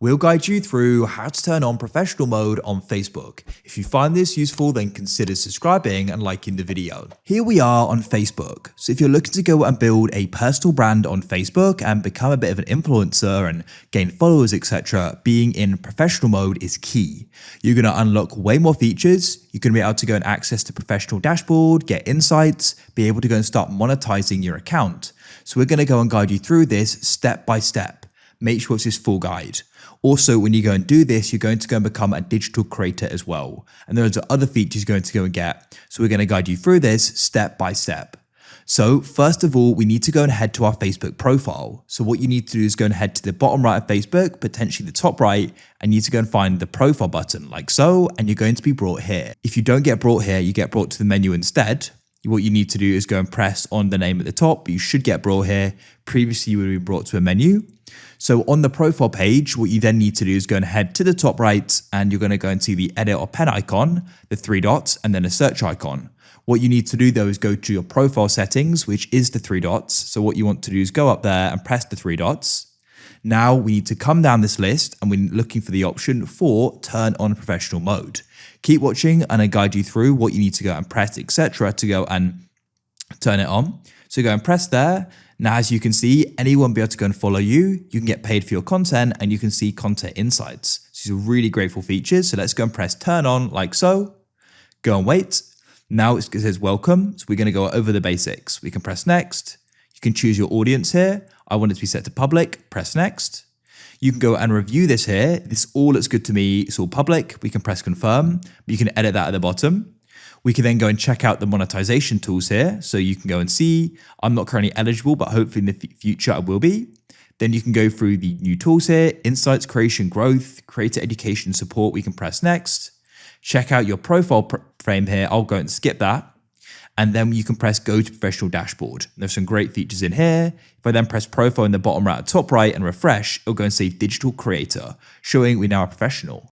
We'll guide you through how to turn on professional mode on Facebook. If you find this useful, then consider subscribing and liking the video. Here we are on Facebook. So if you're looking to go and build a personal brand on Facebook and become a bit of an influencer and gain followers, etc., being in professional mode is key. You're going to unlock way more features. You're going to be able to go and access the professional dashboard, get insights, be able to go and start monetizing your account. So we're going to go and guide you through this step by step. Make sure it's this full guide. Also, when you go and do this, you're going to go and become a digital creator as well. And there's other features you're going to go and get. So we're going to guide you through this step by step. So first of all, we need to go and head to our Facebook profile. So what you need to do is go and head to the bottom right of Facebook, potentially the top right, and you need to go and find the profile button like so, and you're going to be brought here. If you don't get brought here, you get brought to the menu instead. What you need to do is go and press on the name at the top, but you should get brought here. Previously, you would have been brought to a menu. So on the profile page, what you then need to do is go and head to the top right, and you're going to go and see the edit or pen icon, the three dots, and then a search icon. What you need to do though is go to your profile settings, which is the three dots. So what you want to do is go up there and press the three dots. Now we need to come down this list and we're looking for the option for turn on professional mode. Keep watching and I guide you through what you need to go and press, etc., to go and turn it on. So go and press there. Now, as you can see, anyone will be able to go and follow you. You can get paid for your content and you can see content insights. These are really grateful features. So let's go and press turn on like so. Go and wait. Now it says welcome. So we're going to go over the basics. We can press next. You can choose your audience here. I want it to be set to public. Press next. You can go and review this here. This all looks good to me. It's all public. We can press confirm, but you can edit that at the bottom. We can then go and check out the monetization tools here. So you can go and see, I'm not currently eligible, but hopefully in the future I will be. Then you can go through the new tools here, insights, creation, growth, creator education support. We can press next. Check out your profile frame here. I'll go and skip that. And then you can press go to professional dashboard. There's some great features in here. If I then press profile in the bottom right, top right and refresh, it'll go and say digital creator, showing we now are professional.